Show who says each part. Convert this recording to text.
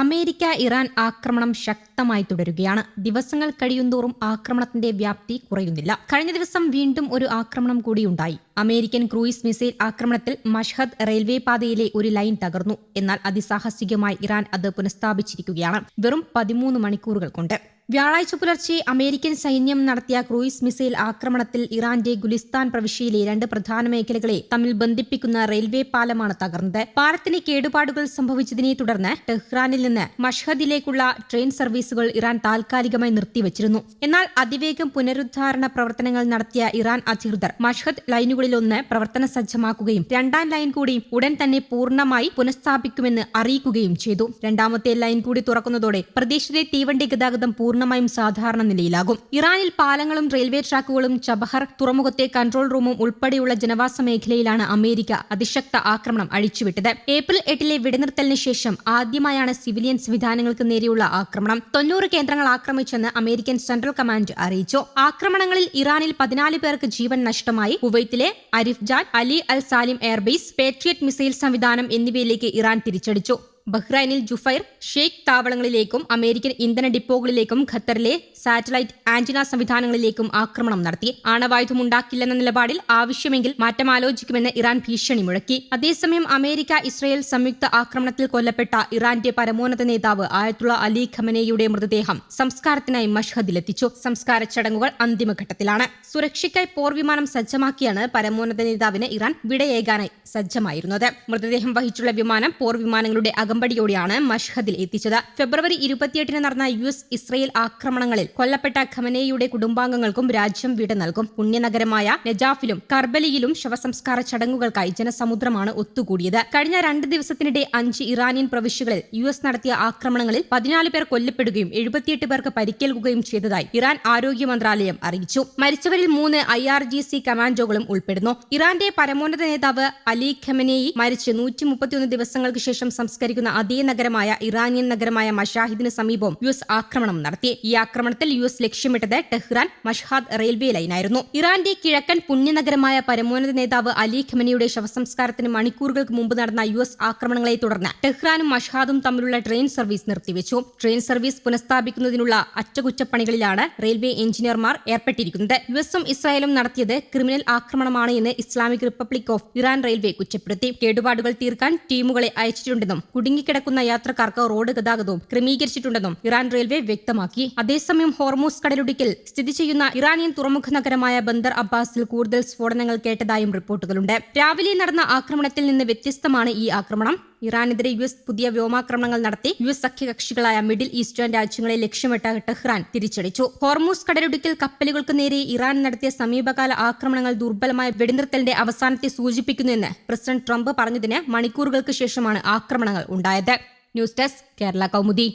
Speaker 1: America Iran ആക്രമണം ശക്തമായി തുടരുകയാണ്. ദിവസങ്ങൾ കഴിയുന്തോറും ആക്രമണത്തിന്റെ വ്യാപ്തി കുറയുന്നില്ല. കഴിഞ്ഞ ദിവസം വീണ്ടും ഒരു ആക്രമണം കൂടിയുണ്ടായി. അമേരിക്കൻ ക്രൂയിസ് മിസൈൽ ആക്രമണത്തിൽ മഷ്ഹദ് റെയിൽവേ പാതയിലെ ഒരു ലൈൻ തകർന്നു. എന്നാൽ അതിസാഹസികമായി ഇറാൻ അത് പുനഃസ്ഥാപിച്ചിരിക്കുകയാണ്, വെറും 13 മണിക്കൂറുകൾ കൊണ്ട്. വ്യാഴാഴ്ച പുലർച്ചെ അമേരിക്കൻ സൈന്യം നടത്തിയ ക്രൂയിസ് മിസൈൽ ആക്രമണത്തിൽ ഇറാന്റെ ഗുലിസ്ഥാൻ പ്രവിശ്യയിലെ 2 പ്രധാന മേഖലകളെ തമ്മിൽ ബന്ധിപ്പിക്കുന്ന റെയിൽവേ പാലമാണ് തകർന്നത്. പാലത്തിന് കേടുപാടുകൾ സംഭവിച്ചതിനെ തുടർന്ന് ടെഹ്റാനിൽ നിന്ന് മഷ്ഹദിലേക്കുള്ള ട്രെയിൻ സർവീസുകൾ ഇറാൻ താൽക്കാലികമായി നിർത്തിവച്ചിരുന്നു. എന്നാൽ അതിവേഗം പുനരുദ്ധാരണ പ്രവർത്തനങ്ങൾ നടത്തിയ ഇറാൻ അധികൃതർ മഷ്ഹദ് ലൈനുകളിലൊന്ന് പ്രവർത്തന സജ്ജമാക്കുകയും 2ാം ലൈൻ കൂടി ഉടൻ തന്നെ പൂർണ്ണമായി പുനഃസ്ഥാപിക്കുമെന്ന് അറിയിക്കുകയും ചെയ്തു. 2ാമത്തെ ലൈൻ കൂടി തുറക്കുന്നതോടെ പ്രദേശത്തെ തീവണ്ടി ഗതാഗതം പൂർണ്ണമായും സാധാരണ നിലയിലാകും. ഇറാനിൽ പാലങ്ങളും റെയിൽവേ ട്രാക്കുകളും ചബഹർ തുറമുഖത്തെ കൺട്രോൾ റൂമും ഉൾപ്പെടെയുള്ള ജനവാസ മേഖലയിലാണ് അമേരിക്ക അതിശക്ത ആക്രമണം അഴിച്ചുവിട്ടത്. ഏപ്രിൽ 8 വെടിനിർത്തലിന് ശേഷം ആദ്യമായാണ് സിവിലിയൻ സംവിധാനങ്ങൾക്ക് നേരെയുള്ള ആക്രമണം. 90 കേന്ദ്രങ്ങൾ ആക്രമിച്ചെന്ന് അമേരിക്കൻ സെൻട്രൽ കമാൻഡ് അറിയിച്ചു. ആക്രമണങ്ങളിൽ ഇറാനിൽ 14 പേർക്ക് ജീവൻ നഷ്ടമായി. കുവൈത്തിലെ അരിഫ്ജാൻ, അലി അൽ സാലിം എയർബേസ്, പേട്രിയറ്റ് മിസൈൽ സംവിധാനം എന്നിവയിലേക്ക് ഇറാൻ തിരിച്ചടിച്ചു. ബഹ്റൈനിൽ ജുഫൈർ, ഷെയ്ഖ് താവളങ്ങളിലേക്കും അമേരിക്കൻ ഇന്ധന ഡിപ്പോകളിലേക്കും ഖത്തറിലെ സാറ്റലൈറ്റ് ആന്റിന സംവിധാനങ്ങളിലേക്കും ആക്രമണം നടത്തി. ആണവായുധം ഉണ്ടാക്കില്ലെന്ന നിലപാടിൽ ആവശ്യമെങ്കിൽ മാറ്റം ആലോചിക്കുമെന്ന് ഇറാൻ ഭീഷണി മുഴക്കി. അതേസമയം അമേരിക്ക ഇസ്രയേൽ സംയുക്ത ആക്രമണത്തിൽ കൊല്ലപ്പെട്ട ഇറാന്റെ പരമോന്നത നേതാവ് ആയത്തുള്ള അലി ഖമനേയുടെ മൃതദേഹം സംസ്കാരത്തിനായി മഷ്ഹദിലെത്തിച്ചു. സംസ്കാര ചടങ്ങുകൾ അന്തിമഘട്ടത്തിലാണ്. സുരക്ഷയ്ക്കായി പോർവിമാനം സജ്ജമാക്കിയാണ് പരമോന്നത നേതാവിന് ഇറാൻ വിടയേകാനായി സജ്ജമായിരുന്നത്. മൃതദേഹം വഹിച്ചുള്ള വിമാനം പോർവിമാനങ്ങളുടെ അകമ്പടിയോടെയാണ് മഷ്ഹദിൽ എത്തിച്ചത്. ഫെബ്രുവരി 28 നടന്ന US ഇസ്രയേൽ ആക്രമണങ്ങളിൽ കൊല്ലപ്പെട്ട ഖമനേയുടെ കുടുംബാംഗങ്ങൾക്കും രാജ്യം വിട നൽകും. പുണ്യനഗരമായ നജാഫിലും കർബലയിലും ശവസംസ്കാര ചടങ്ങുകൾക്കായി ജനസമുദ്രമാണ് ഒത്തുകൂടിയത്. കഴിഞ്ഞ 2 ദിവസത്തിനിടെ 5 ഇറാനിയൻ പ്രവിശ്യകളിൽ US നടത്തിയ ആക്രമണങ്ങളിൽ 14 പേർ കൊല്ലപ്പെടുകയും 78 പേർക്ക് പരിക്കേൽക്കുകയും ചെയ്തതായി ഇറാൻ ആരോഗ്യ മന്ത്രാലയം അറിയിച്ചു. മരിച്ചവരിൽ 3 IRGC കമാൻഡോകളും ഉൾപ്പെടുന്നു. ഇറാന്റെ പരമോന്നത നേതാവ് അലി ഖമനേയി മരിച്ച് 131 ദിവസങ്ങൾക്ക് ശേഷം സംസ്കരിക്കുന്ന അതേ നഗരമായ ഇറാനിയൻ നഗരമായ മഷാഹിദിന് സമീപം US ആക്രമണം നടത്തി. ഈ ആക്രമണത്തിൽ US ലക്ഷ്യമിട്ടത് ടെഹ്റാൻ മഷ്ഹദ് റെയിൽവേ ലൈനായിരുന്നു. ഇറാന്റെ കിഴക്കൻ പുണ്യനഗരമായ പരമോന്നത നേതാവ് അലി ഖമനേയുടെ ശവസംസ്കാരത്തിന് മണിക്കൂറുകൾക്ക് മുമ്പ് നടന്ന US ആക്രമണങ്ങളെ തുടർന്ന് ടെഹ്റാനും മഷ്ഹദും തമ്മിലുള്ള ട്രെയിൻ സർവീസ് നിർത്തിവെച്ചു. ട്രെയിൻ സർവീസ് പുനഃസ്ഥാപിക്കുന്നതിനുള്ള അറ്റകുറ്റപ്പണികളിലാണ് റെയിൽവേ എഞ്ചിനീയർമാർ ഏർപ്പെട്ടിരിക്കുന്നത്. USഉം ഇസ്രായേലും നടത്തിയത് ക്രിമിനൽ ആക്രമണമാണ് എന്ന് Islamic republic of Iran railway കുറ്റപ്പെടുത്തി. കേടുപാടുകൾ തീർക്കാൻ ടീമുകളെ അയച്ചിട്ടുണ്ടെന്നും കുടുങ്ങിക്കിടക്കുന്ന യാത്രക്കാർക്ക് റോഡ് ഗതാഗതവും ക്രമീകരിച്ചിട്ടുണ്ടെന്നും ഇറാൻ റെയിൽവേ വ്യക്തമാക്കി. അതേസമയം ഹോർമൂസ് കടലിടുക്കിൽ സ്ഥിതി ചെയ്യുന്ന ഇറാനിയൻ തുറമുഖ നഗരമായ ബന്ദർ അബ്ബാസിൽ കൂടുതൽ സ്ഫോടനങ്ങൾ കേട്ടതായും റിപ്പോർട്ടുകളുണ്ട്. രാവിലെ നടന്ന ആക്രമണത്തിൽ നിന്ന് വ്യത്യസ്തമാണ് ഈ ആക്രമണം. ഇറാനെതിരെ US പുതിയ വ്യോമാക്രമണങ്ങൾ നടത്തി. US സഖ്യകക്ഷികളായ മിഡിൽ ഈസ്റ്റേൺ രാജ്യങ്ങളെ ലക്ഷ്യമിട്ട് ടെഹ്റാൻ തിരിച്ചടിച്ചു. ഹോർമൂസ് കടലിടുക്കിൽ കപ്പലുകൾക്ക് നേരെ ഇറാൻ നടത്തിയ സമീപകാല ആക്രമണങ്ങൾ ദുർബലമായ വെടിനിർത്തലിന്റെ അവസാനത്തെ സൂചിപ്പിക്കുന്നുവെന്ന് പ്രസിഡന്റ് ട്രംപ് പറഞ്ഞതിന് മണിക്കൂറുകൾക്ക് ശേഷമാണ് ആക്രമണങ്ങൾ ഉണ്ടായത്. News desk Kerala Kaumudi.